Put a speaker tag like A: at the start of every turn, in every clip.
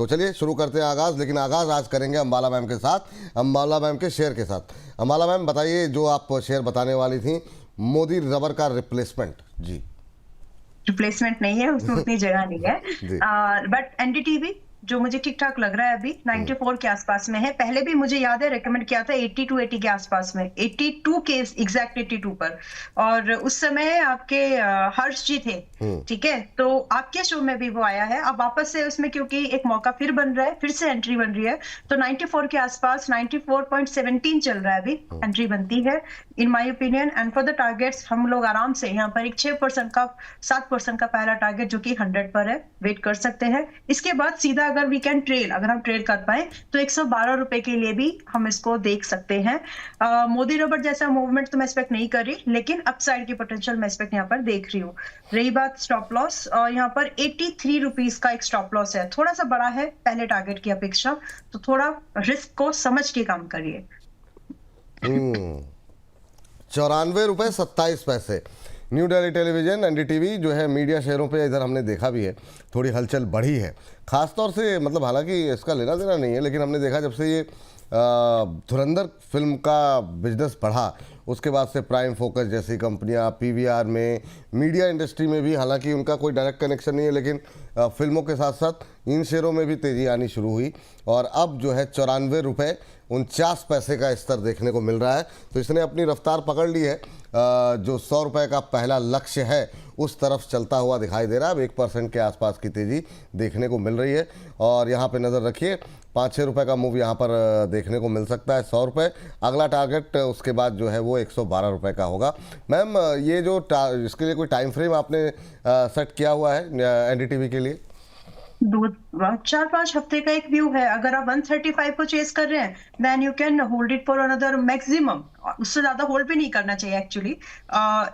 A: तो चलिए शुरू करते हैं आगाज़, लेकिन आगाज़ आज करेंगे अंबाला मैम के साथ, अंबाला मैम के शेयर के साथ। अंबाला मैम बताइए, जो आप शेयर बताने वाली थी, मोदी रबर का रिप्लेसमेंट। जी।
B: रिप्लेसमेंट नहीं है, उसमें उतनी जगह नहीं है।
A: जी।
B: बट एनडीटीवी जो मुझे ठीक ठाक लग रहा है अभी 94 के आसपास में है। पहले भी मुझे याद है रेकमेंड किया था 80 टू 80 के आसपास में, 82 के एग्जैक्ट 82 पर। और उस समय आपके हर्ष जी थे, ठीक है, तो आपके शो में भी वो आया है। अब वापस से उसमें क्योंकि एक मौका फिर बन रहा है, फिर से एंट्री बन रही है, तो 94 के आसपास 94.17 चल रहा है अभी, एंट्री बनती है इन my opinion. And for the targets हम लोग आराम से यहाँ पर एक 6% का 7% का पहला टारगेट जो कि 100 पर है, वेट कर सकते हैं। इसके बाद सीधा अगर वी कैन ट्रेल, अगर हम ट्रेल कर पाए तो 112 रुपए के लिए भी हम इसको देख सकते हैं। मोदी रबर जैसा मूवमेंट तो मैं एक्सपेक्ट नहीं कर रही, लेकिन अपसाइड की पोटेंशियल मैं एक्सपेक्ट यहाँ पर देख रही हूँ। रही बात स्टॉप लॉस, यहाँ पर 83 रुपीज का एक स्टॉप लॉस है, थोड़ा सा बड़ा है पहले टारगेट की अपेक्षा, तो थोड़ा रिस्क को समझ के काम करिए।
A: 94 रुपये 27 पैसे। न्यू दिल्ली टेलीविजन एनडीटीवी जो है मीडिया शेयरों पे इधर हमने देखा भी है, थोड़ी हलचल बढ़ी है ख़ासतौर से, मतलब हालांकि इसका लेना देना नहीं है, लेकिन हमने देखा जब से ये धुरंधर फिल्म का बिजनेस बढ़ा, उसके बाद से प्राइम फोकस जैसी कंपनियां पीवीआर में, मीडिया इंडस्ट्री में भी, हालांकि उनका कोई डायरेक्ट कनेक्शन नहीं है, लेकिन फिल्मों के साथ साथ इन शेयरों में भी तेज़ी आनी शुरू हुई और अब जो है 94 रुपये 49 पैसे का स्तर देखने को मिल रहा है। तो इसने अपनी रफ्तार पकड़ ली है, जो 100 रुपये का पहला लक्ष्य है उस तरफ चलता हुआ दिखाई दे रहा है। अब 1% के आसपास की तेज़ी देखने को मिल रही है और यहाँ पे नज़र रखिए, 5-6 रुपये का मूव यहाँ पर देखने को मिल सकता है। 100 रुपये अगला टारगेट, उसके बाद जो है वो 112 रुपये का होगा। मैम, ये जो इसके लिए कोई टाइम फ्रेम आपने सेट किया हुआ है एनडीटीवी के लिए?
B: 4-5 हफ्ते का एक व्यू है। अगर आप 135 को चेस कर रहे हैं, then you can hold it for another maximum, उससे ज्यादा होल्ड भी नहीं करना चाहिए एक्चुअली।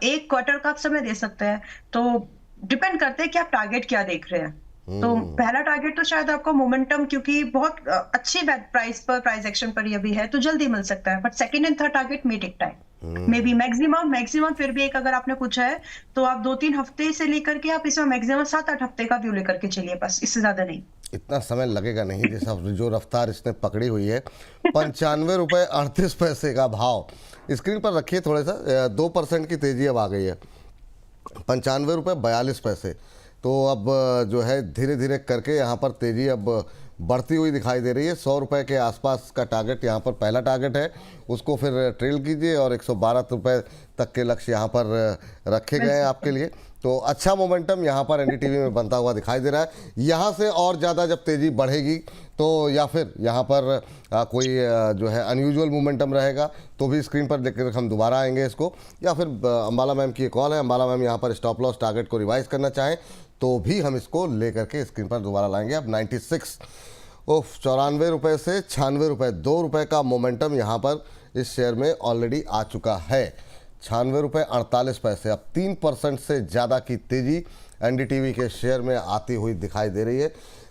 B: एक क्वार्टर का आप समय दे सकते हैं, तो डिपेंड करते हैं कि आप टारगेट क्या देख रहे हैं। तो पहला टारगेट तो शायद आपको मोमेंटम, क्योंकि बहुत अच्छी प्राइस पर, प्राइस एक्शन पर ये भी है, तो जल्दी मिल सकता है। But second and third target may take time, may be maximum फिर भी एक अगर आपने पूछा है तो आप 2-3 हफ्ते से लेकर के आप इसमें मैक्सिमम 7-8 हफ्ते का व्यू लेकर के चलिए, बस इससे ज्यादा नहीं।
A: इतना समय लगेगा नहीं, जैसा जो रफ्तार इसने पकड़ी हुई है। 95 रुपये 38 पैसे का भाव स्क्रीन पर रखिए, थोड़ा सा 2% की तेज़ी अब आ गई है। 95 रुपये 42 पैसे। तो अब जो है धीरे धीरे करके यहाँ पर तेज़ी अब बढ़ती हुई दिखाई दे रही है। 100 रुपये के आसपास का टारगेट यहाँ पर पहला टारगेट है, उसको फिर ट्रेल कीजिए और 112 रुपये तक के लक्ष्य यहाँ पर रखे गए हैं आपके लिए। तो अच्छा मोमेंटम यहाँ पर एनडीटीवी में बनता हुआ दिखाई दे रहा है। यहाँ से और ज़्यादा जब तेज़ी बढ़ेगी तो या फिर यहाँ पर कोई जो है अनयूजुअल मोमेंटम रहेगा तो भी स्क्रीन पर देखकर हम दोबारा आएंगे इसको, या फिर अंबाला मैम की कॉल है, अंबाला मैम यहाँ पर स्टॉप लॉस टारगेट को रिवाइज करना चाहें तो भी हम इसको लेकर के स्क्रीन पर दोबारा लाएंगे। अब 94 रुपये से 96 रुपये, 2 रुपये का मोमेंटम यहाँ पर इस शेयर में ऑलरेडी आ चुका है। 96 रुपये 48 पैसे। अब 3% से ज़्यादा की तेज़ी एनडीटीवी के शेयर में आती हुई दिखाई दे रही है।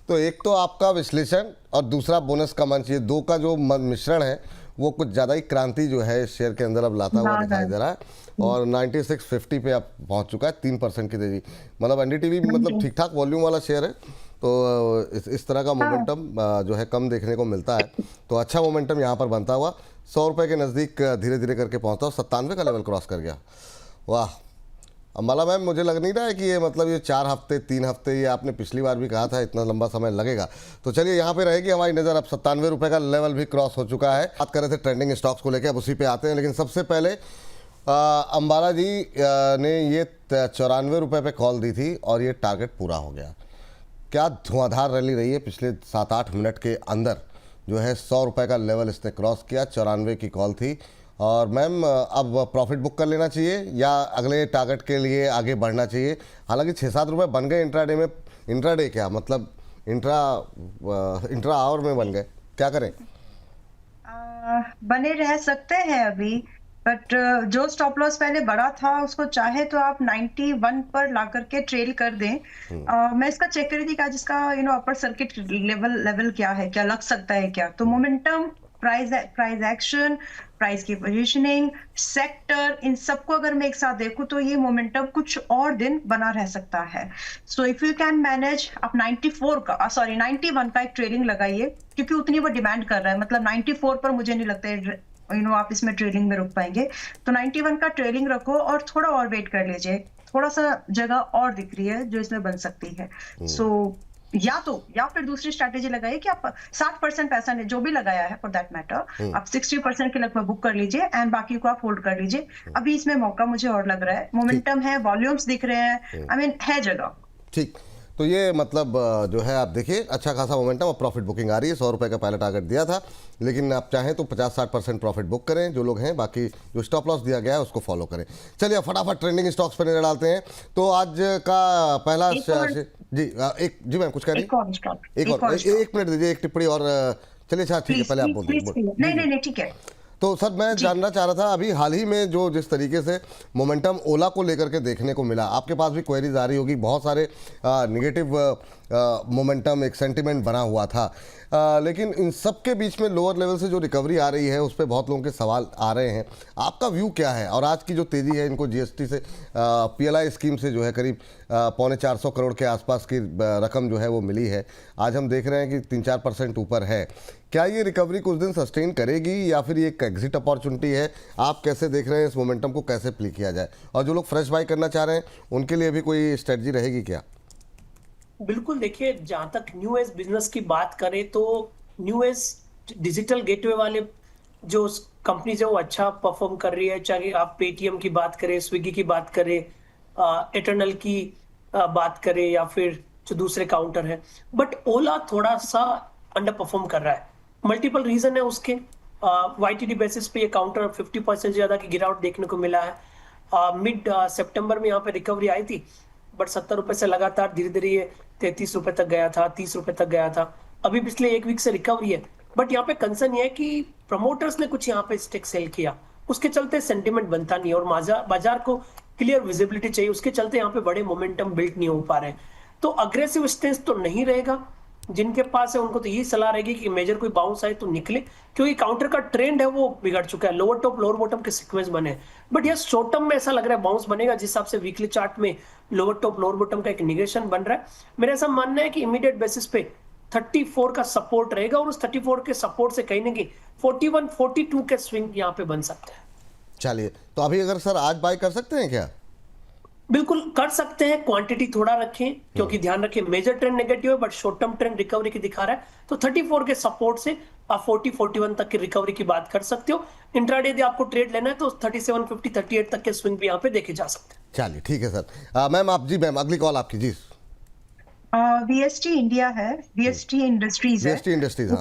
A: तो एक तो आपका विश्लेषण और दूसरा बोनस का मंच, ये दो का जो मिश्रण है वो कुछ ज़्यादा ही क्रांति जो है शेयर के अंदर अब लाता हुआ दिखाई दे रहा है और 9650 पे अब पहुंच चुका है। 3% की तेज़ी, मतलब एनडीटीवी मतलब ठीक ठाक वॉल्यूम वाला शेयर है, तो इस तरह का मोमेंटम जो है कम देखने को मिलता है। तो अच्छा मोमेंटम यहाँ पर बनता हुआ 100 रुपये के नज़दीक धीरे धीरे करके पहुँचता और 97 का लेवल क्रॉस कर गया। वाह अंबाला मैम, मुझे लग नहीं रहा है कि ये मतलब ये 4 हफ्ते 3 हफ्ते, ये आपने पिछली बार भी कहा था इतना लंबा समय लगेगा। तो चलिए यहाँ पे रहेगी हमारी नज़र। अब 97 रुपये का लेवल भी क्रॉस हो चुका है। बात कर रहे थे ट्रेंडिंग स्टॉक्स को लेकर, अब उसी पे आते हैं, लेकिन सबसे पहले अंबाला जी ने ये 94 रुपये पे कॉल दी थी और ये टारगेट पूरा हो गया। क्या धुआंधार रैली रही है पिछले 7-8 मिनट के अंदर, जो है 100 रुपये का लेवल इसने क्रॉस किया। 94 की कॉल थी और मैम अब प्रॉफिट बुक कर लेना चाहिए या अगले टारगेट के लिए आगे बढ़ना चाहिए? हालांकि 6-7 रुपये बन गए इंट्राडे में, इंट्राडे क्या मतलब इंट्रा आवर में बन गए, क्या करें?
B: बने रह सकते हैं अभी, बट जो स्टॉप लॉस पहले बड़ा था उसको चाहे तो आप 91 पर ला करके ट्रेल कर दें। मैं इसका चेक कर रही थी कि आज इसका अपर सर्किट लेवल क्या है, क्या लग सकता है क्या, तो मोमेंटम प्राइस एक्शन, प्राइस की पोजीशनिंग, सेक्टर, इन सबको अगर मैं एक साथ देखूं तो ये मोमेंटम कुछ और दिन बना रह सकता है। सो इफ यू कैन मैनेज, आप 91 का एक ट्रेडिंग लगाइए, क्योंकि उतनी वो डिमांड कर रहा है। मतलब 94 पर मुझे नहीं लगता है आप इसमें ट्रेडिंग में रुक पाएंगे। तो 91 का ट्रेडिंग रखो और थोड़ा और वेट कर लीजिए, थोड़ा सा जगह और दिख रही है जो इसमें बन सकती है। सो या फिर दूसरी स्ट्रैटेजी लगाइए कि आप 60% पैसा ने जो भी लगाया है फॉर दैट मैटर, आप 60% के लगभग बुक कर लीजिए एंड बाकी को आप होल्ड कर लीजिए। अभी इसमें मौका मुझे और लग रहा है, मोमेंटम है, वॉल्यूम्स दिख रहे हैं, आई मीन है जगह।
A: ठीक, तो ये मतलब जो है आप देखिए अच्छा खासा मोमेंटम और प्रॉफिट बुकिंग आ रही है। 100 रुपये का पहला टारगेट दिया था, लेकिन आप चाहें तो 50-60% प्रॉफिट बुक करें जो लोग हैं, बाकी जो स्टॉप लॉस दिया गया है उसको फॉलो करें। चलिए फटाफट ट्रेंडिंग स्टॉक्स पर नजर डालते हैं। तो आज का पहला जी मैम कुछ कह रही हैं? एक मिनट दीजिए, एक टिप्पणी और चलिए। अच्छा ठीक है, पहले आप बोलिए।
B: नहीं ठीक है।
A: तो सर मैं जानना चाह रहा था, अभी हाल ही में जो जिस तरीके से मोमेंटम ओला को लेकर के देखने को मिला, आपके पास भी क्वेरीज आ रही होगी, बहुत सारे नेगेटिव मोमेंटम, एक सेंटिमेंट बना हुआ था, लेकिन इन सब के बीच में लोअर लेवल से जो रिकवरी आ रही है उस पर बहुत लोगों के सवाल आ रहे हैं। आपका व्यू क्या है? और आज की जो तेज़ी है, इनको जीएसटी से पीएलआई स्कीम से जो है करीब 450 करोड़ के आसपास की रकम जो है वो मिली है। आज हम देख रहे हैं कि 3-4% ऊपर है। क्या ये रिकवरी कुछ दिन सस्टेन करेगी या फिर ये एक एग्जिट अपॉर्चुनिटी है? आप कैसे देख रहे हैं इस मोमेंटम को, कैसे प्ले किया जाए? और जो लोग फ्रेश बाई करना चाह रहे हैं उनके लिए भी कोई स्ट्रेटजी रहेगी क्या?
C: बिल्कुल, देखिए जहां तक न्यू एज बिजनेस की बात करें तो न्यू एज डिजिटल गेटवे वाले जो कंपनीज है वो अच्छा परफॉर्म कर रही है। चाहे आप पेटीएम की बात करें, स्विगी की बात करें, एटर्नल की बात करें या फिर जो दूसरे काउंटर है, बट ओला थोड़ा सा अंडर परफॉर्म कर रहा है। मल्टीपल रीजन है उसके। वाईटीडी बेसिस पे ये काउंटर 50% ज्यादा की गिरावट देखने को मिला है। मिड सितंबर में यहाँ पे रिकवरी आई थी, बट 70 रुपए से लगातार धीरे धीरे ये 33 रुपए तक गया था, 30 रुपए तक गया था। अभी पिछले एक वीक से रिकवरी है, बट यहाँ पे कंसर्न ये है कि प्रमोटर्स ने कुछ यहाँ पे स्टेक सेल किया, उसके चलते सेंटिमेंट बनता नहीं है और बाजार को क्लियर विजिबिलिटी चाहिए, उसके चलते यहाँ पे बड़े मोमेंटम बिल्ड नहीं हो पा रहे। तो अग्रेसिव स्टेंस तो नहीं रहेगा। जिनके पास है उनको तो यही सलाह रहेगी कि मेजर कोई बाउंस आए तो निकले, क्योंकि काउंटर का ट्रेंड है वो बिगड़ चुका है। लोअर टॉप लोअर बॉटम के सीक्वेंस बने, बट यह शॉर्ट टर्म में ऐसा लग रहा है बाउंस बनेगा, जिस हिसाब से वीकली चार्ट में लोअर टॉप लोअर बॉटम का एक निगेशन बन रहा है। मेरा ऐसा मानना है कि इमीडिएट बेसिस पे 34 का सपोर्ट रहेगा और उस 34 के सपोर्ट से कहीं ना कहीं 41 42 के स्विंग यहाँ पे बन सकते हैं।
A: चलिए, तो अभी अगर सर आज बाय कर सकते हैं क्या?
C: बिल्कुल कर सकते हैं, क्वांटिटी थोड़ा रखें, क्योंकि ध्यान रखें मेजर ट्रेंड नेगेटिव है but short term trend recovery की दिखा रहा है। तो 34 के सपोर्ट से आप 40-41 तक की रिकवरी की बात कर सकते हो। इंट्राडे यदि आपको ट्रेड लेना है तो 3750 38 तक के स्विंग भी यहाँ पे देखे जा सकते हैं।
A: चलिए ठीक है सर। मैम आप जी, मैम अगली कॉल आपकी जी।
B: वीएसटी इंडिया है, वीएसटी इंडस्ट्रीज है।
A: वीएसटी इंडस्ट्रीज,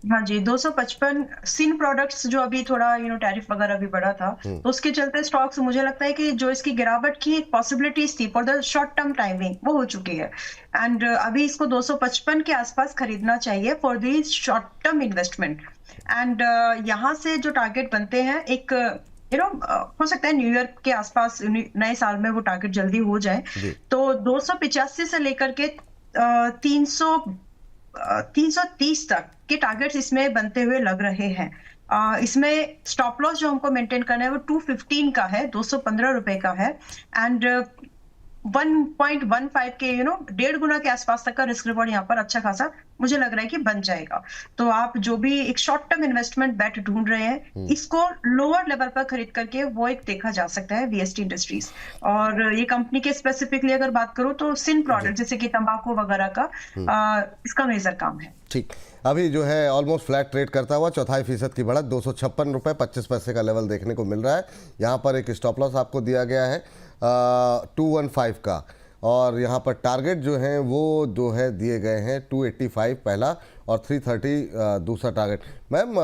B: हाँ जी, 255 सिन प्रोडक्ट्स जो अभी थोड़ा टैरिफ वगैरह भी बढ़ा था, तो उसके चलते स्टॉक्स, मुझे लगता है कि जो इसकी गिरावट की एक पॉसिबिलिटीज थी for the short term timing, वो हो चुकी है। एंड अभी इसको 255 के आसपास खरीदना चाहिए for the short term investment. And यहाँ से जो टारगेट बनते हैं, एक हो सकता है न्यू ईयर के आसपास, नए साल में वो टारगेट जल्दी हो जाए, तो 285 से लेकर के 330 तक के टारगेट्स इसमें बनते हुए लग रहे हैं। इसमें स्टॉप लॉस जो हमको मेंटेन करना है वो 215 का है, 215 रुपए का है। एंड 1.15 के 1.5 गुना के आसपास तक का रिस्क रिवॉर्ड यहाँ पर अच्छा खासा मुझे लग रहा है कि बन जाएगा। तो आप जो भी एक शॉर्ट टर्म इन्वेस्टमेंट बेट ढूंढ रहे हैं, इसको लोअर लेवल पर खरीद करके वो एक देखा जा सकता है वीएसटी इंडस्ट्रीज। और ये कंपनी के स्पेसिफिकली अगर बात करूं तो सिन प्रोडक्ट जैसे कि तंबाकू वगैरह का इसका मेजर काम है।
A: ठीक, अभी जो है ऑलमोस्ट फ्लैट ट्रेड करता हुआ 0.25% की बढ़त, 256 रुपये 25 पैसे का लेवल देखने को मिल रहा है। यहाँ पर एक स्टॉप लॉस आपको दिया गया है 215 का, और यहाँ पर टारगेट जो हैं वो जो है दिए गए हैं 285 पहला और 330 दूसरा टारगेट। मैम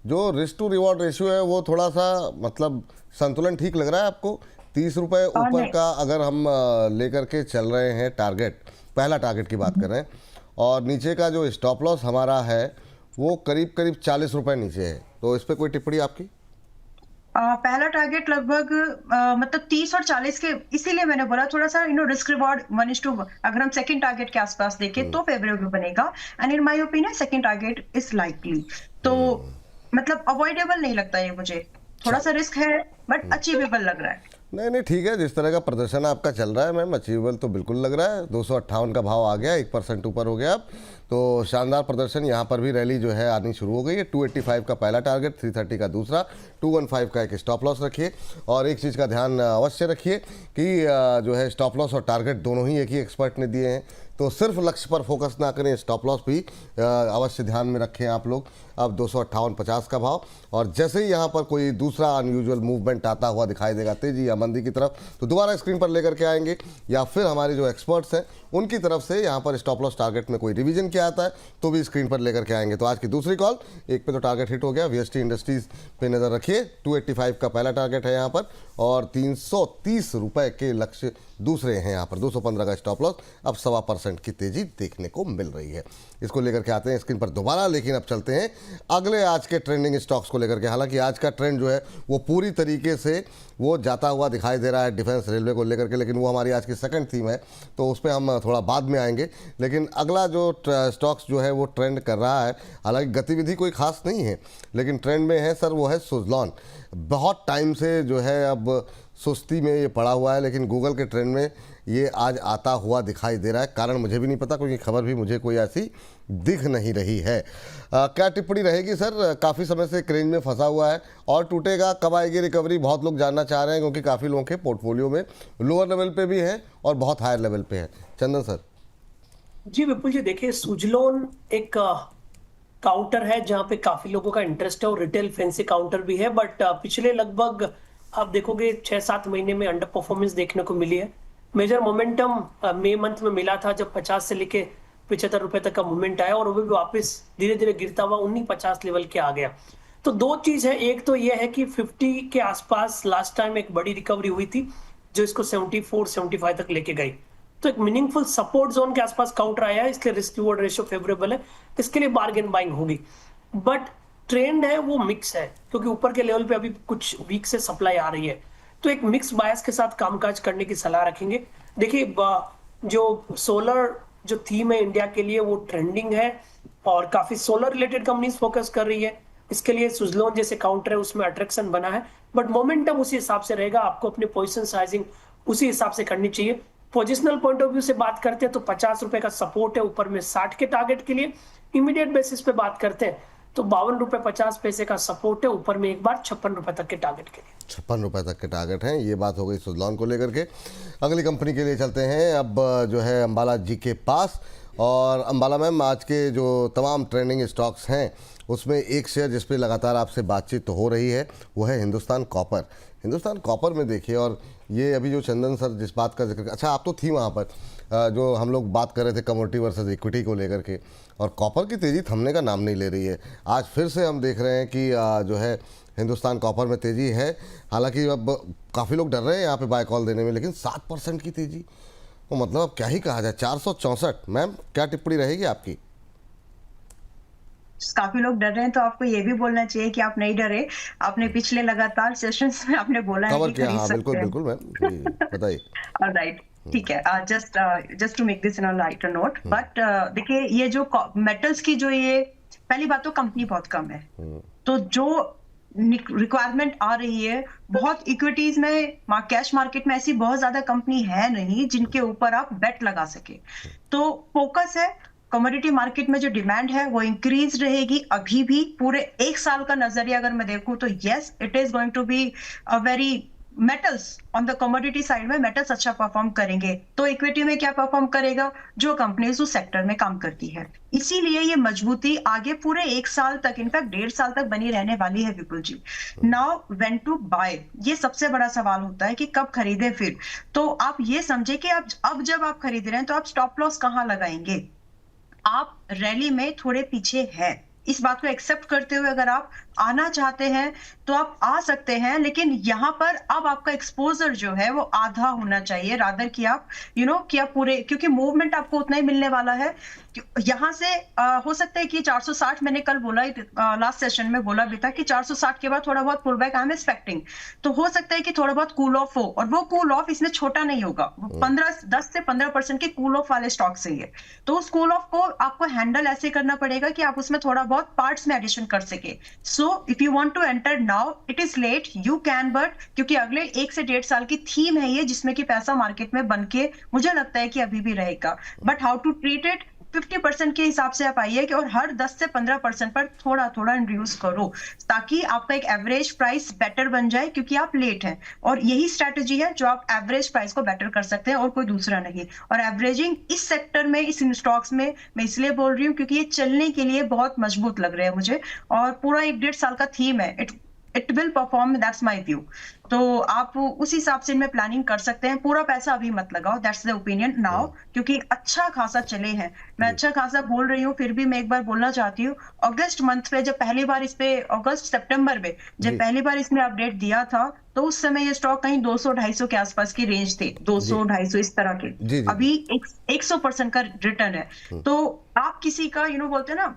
A: जो रिस्क टू रिवॉर्ड रेशियो है वो थोड़ा सा मतलब संतुलन ठीक लग रहा है आपको? 30 रुपये ऊपर का अगर हम लेकर के चल रहे हैं, टारगेट पहला टारगेट की बात कर रहे हैं, और नीचे का जो स्टॉप लॉस हमारा है वो करीब 40 रुपये नीचे है, तो इस पर कोई टिप्पणी आपकी?
B: पहला टारगेट लगभग मतलब 30 और 40 के, इसीलिए मैंने बोला थोड़ा सा रिस्क रिवॉर्ड 1:2 अगर हम सेकंड टारगेट के आसपास देखें तो फेवरेबल बनेगा। And in my opinion second target is likely. तो मतलब अवॉइडेबल नहीं लगता ये मुझे, थोड़ा सा रिस्क है बट अचीवेबल लग रहा है।
A: नहीं नहीं ठीक है, जिस तरह का प्रदर्शन आपका चल रहा है मैम, अचीवेबल तो बिल्कुल लग रहा है। 258 का भाव आ गया, 1% ऊपर हो गया अब तो। शानदार प्रदर्शन, यहाँ पर भी रैली जो है आनी शुरू हो गई है। 285 का पहला टारगेट, 330 का दूसरा, 215 का एक स्टॉप लॉस रखिए। और एक चीज़ का ध्यान अवश्य रखिए कि जो है स्टॉप लॉस और टारगेट दोनों ही एक ही एक्सपर्ट ने दिए हैं, तो सिर्फ लक्ष्य पर फोकस ना करें, स्टॉप लॉस भी अवश्य ध्यान में रखें आप लोग। अब 258.50 का भाव, और जैसे ही यहाँ पर कोई दूसरा अनयूजुअल मूवमेंट आता हुआ दिखाई देगा तेजी या मंदी की तरफ, तो दोबारा स्क्रीन पर लेकर के आएंगे, या फिर हमारे जो एक्सपर्ट्स हैं उनकी तरफ से यहाँ पर स्टॉप लॉस टारगेट में कोई रिवीजन किया आता है तो भी स्क्रीन पर लेकर के आएंगे। तो आज की दूसरी कॉल, एक पे तो टारगेट हिट हो गया, वीएसटी इंडस्ट्रीज पे नज़र रखिए। 285 का पहला टारगेट है यहाँ पर, और 330 रुपये के लक्ष्य दूसरे हैं यहाँ पर। 215 का स्टॉप लॉस। अब 1.25% की तेजी देखने को मिल रही है, इसको लेकर के आते हैं स्क्रीन पर दोबारा। लेकिन अब चलते हैं अगले आज के ट्रेंडिंग स्टॉक्स को लेकर के। हालांकि आज का ट्रेंड जो है वो पूरी तरीके से वो जाता हुआ दिखाई दे रहा है डिफेंस रेलवे को लेकर के, लेकिन वो हमारी आज की सेकंड थीम है तो उस पर हम थोड़ा बाद में आएंगे। लेकिन अगला जो स्टॉक्स जो है वो ट्रेंड कर रहा है, हालांकि गतिविधि कोई खास नहीं है लेकिन ट्रेंड में है सर, वो है सुज़लॉन। बहुत टाइम से जो है अब सुस्ती में ये पड़ा हुआ है, लेकिन गूगल के ट्रेंड में ये आज आता हुआ दिखाई दे रहा है। कारण मुझे भी नहीं पता, क्योंकि खबर भी मुझे कोई ऐसी दिख नहीं रही है। क्या टिप्पणी रहेगी सर? काफ़ी समय से क्रेंज में फंसा हुआ है, और टूटेगा, कब आएगी रिकवरी, बहुत लोग जानना चाह रहे हैं, क्योंकि काफ़ी लोगों के पोर्टफोलियो में लोअर लेवल पे भी है और बहुत हायर लेवल पे है। चंदन सर।
C: जी विपुल जी, देखिए सुजलोन एक काउंटर है जहां पे काफी लोगों का इंटरेस्ट है, और रिटेल फैंसी काउंटर भी है, बट पिछले लगभग आप देखोगे 6-7 महीने में अंडर परफॉर्मेंस देखने को मिली है। मेजर मोमेंटम मई मंथ में मिला था, जब 50 से लेके 75 रुपए तक का मूवमेंट आया, और वो भी वापस धीरे धीरे गिरता हुआ 19-50 लेवल के आ गया। तो दो चीज है, एक तो ये है कि 50 के आसपास लास्ट टाइम एक बड़ी रिकवरी हुई थी जो इसको 74-75 तक लेके गई, तो एक मीनिंगफुल सपोर्ट जोन के आसपास काउंटर आया है, इसलिए रिस्क रिवॉर्ड रेशियो फेवरेबल है, इसके लिए बार्गेन बाइंग होगी। बट ट्रेंड है वो मिक्स है, क्योंकि ऊपर के लेवल पे अभी कुछ वीक से सप्लाई आ रही है, तो एक मिक्स बायस के साथ कामकाज करने की सलाह रखेंगे। देखिए जो सोलर जो थीम है इंडिया के लिए वो ट्रेंडिंग है, और काफी सोलर रिलेटेड कंपनीज फोकस कर रही है, इसके लिए सुजलोन जैसे काउंटर है उसमें अट्रैक्शन बना है, बट मोमेंटम उसी हिसाब से रहेगा। आपको अपनी पोजीशन साइजिंग उसी हिसाब से करनी चाहिए। पोजिशनल पॉइंट ऑफ व्यू से बात करते हैं तो 50 रुपए का सपोर्ट है, ऊपर में 60 के टारगेट के लिए। इमीडिएट बेसिस पे बात करते हैं तो 52 रुपए 50 पैसे का सपोर्ट है, ऊपर में एक बार 56 रुपए तक के टारगेट के लिए।
A: 56 रुपए तक के टारगेट हैं। ये बात हो गई सुज़लॉन को लेकर के। अगली कंपनी के लिए चलते हैं अब जो है अंबाला जी के पास। और अंबाला मैम, आज के जो तमाम ट्रेंडिंग स्टॉक्स हैं उसमें एक शेयर जिस पे लगातार आपसे बातचीत तो हो रही है वो है हिंदुस्तान कॉपर। हिंदुस्तान कॉपर में देखिए, और ये अभी जो चंदन सर जिस बात का जिक्र, अच्छा आप तो थी वहाँ पर, जो हम लोग बात कर रहे थे कमोडिटी वर्सेस इक्विटी को लेकर के, और कॉपर की तेज़ी थमने का नाम नहीं ले रही है। आज फिर से हम देख रहे हैं कि जो है हिंदुस्तान कॉपर में तेज़ी है। हालांकि अब काफ़ी लोग डर रहे हैं यहाँ पे बाय कॉल देने में, लेकिन 7% की तेज़ी, तो मतलब अब क्या ही कहा जाए। 464। मैम, क्या टिप्पणी रहेगी आपकी?
B: काफी लोग डर रहे हैं, तो आपको ये भी बोलना चाहिए कि आप नहीं डरे। आपने पिछले लगातार सेशंस में आपने बोला है कि खरीद
A: हाँ,
B: सकते
A: बिल्कुल
B: हैं।
A: बिल्कुल मैम, बताइए।
B: राइट, ठीक है। Just to make this in a lighter note, but देखिए ये जो मेटल्स की जो ये पहली बात तो कंपनी बहुत कम है, तो जो रिक्वायरमेंट आ रही है बहुत, इक्विटीज में कैश मार्केट में ऐसी बहुत ज्यादा कंपनी है नहीं जिनके ऊपर आप बेट लगा सके। तो फोकस है कमोडिटी मार्केट में, जो डिमांड है वो इंक्रीज रहेगी। अभी भी पूरे 1 साल का नजरिया अगर मैं देखूं तो yes, it is going to be a very metals on the commodity side में मेटल्स अच्छा परफॉर्म करेंगे। तो इक्विटी में क्या परफॉर्म करेगा? जो कंपनीज उस सेक्टर में काम करती है। इसीलिए ये मजबूती आगे पूरे 1 साल तक, इनफैक्ट 1.5 साल तक बनी रहने वाली है विपुल जी। नाउ व्हेन टू बाय, ये सबसे बड़ा सवाल होता है कि कब खरीदे। फिर तो आप ये समझे कि अब जब आप खरीद रहे हैं तो आप स्टॉप लॉस कहां लगाएंगे? आप रैली में थोड़े पीछे हैं, इस बात को एक्सेप्ट करते हुए अगर आप आना चाहते हैं तो आप आ सकते हैं, लेकिन यहाँ पर अब आपका एक्सपोजर जो है वो आधा होना चाहिए, रादर कि आप कि आप पूरे, क्योंकि मूवमेंट आपको उतना ही मिलने वाला है। यहाँ से हो सकता है कि 460, मैंने कल बोला, लास्ट सेशन में बोला भी था कि 460 के बाद थोड़ा बहुत pull back I am expecting. तो हो सकता है कि थोड़ा बहुत कूल ऑफ हो, और वो कूल ऑफ इसमें छोटा नहीं होगा, 10 से 15% के कूल ऑफ वाले स्टॉक से है। तो उस कूल ऑफ को आपको हैंडल ऐसे करना पड़ेगा कि आप उसमें थोड़ा बहुत पार्ट्स में एडिशन कर सके। So if you want to enter now, it is late, you can, but क्योंकि अगले 1 से 1.5 साल की थीम है ये, जिसमें कि पैसा मार्केट में बन के मुझे लगता है कि अभी भी रहेगा। But how to treat it, 50% के हिसाब से आप आइए कि, और हर 10 से 15% पर थोड़ा थोड़ा इंड्यूस करो, ताकि आपका एक एवरेज प्राइस बेटर बन जाए, क्योंकि आप लेट हैं। और यही स्ट्रैटेजी है जो आप एवरेज प्राइस को बेटर कर सकते हैं, और कोई दूसरा नहीं। और एवरेजिंग इस सेक्टर में, इस स्टॉक्स में मैं इसलिए बोल रही हूँ क्योंकि ये चलने के लिए बहुत मजबूत लग रहे हैं मुझे, और पूरा 1-1.5 साल का थीम है। It will perform, that's my view. तो आप उस हिसाब से इनमें प्लानिंग कर सकते हैं। पूरा पैसा अभी मत लगाओ, दैट्स द ओपिनियन नाउ, क्योंकि अच्छा खासा चले हैं। मैं अच्छा खासा बोल रही हूँ, फिर भी मैं एक बार बोलना चाहती हूँ, अगस्त मंथ पे जब पहली बार इस पे, अगस्त सितंबर में जब पहली बार इसने अपडेट दिया था, तो उस समय ये स्टॉक कहीं 200-250 के आसपास की रेंज थे, 200-250 इस तरह के। अभी 100% का रिटर्न है। तो आप किसी का बोलते हैं ना,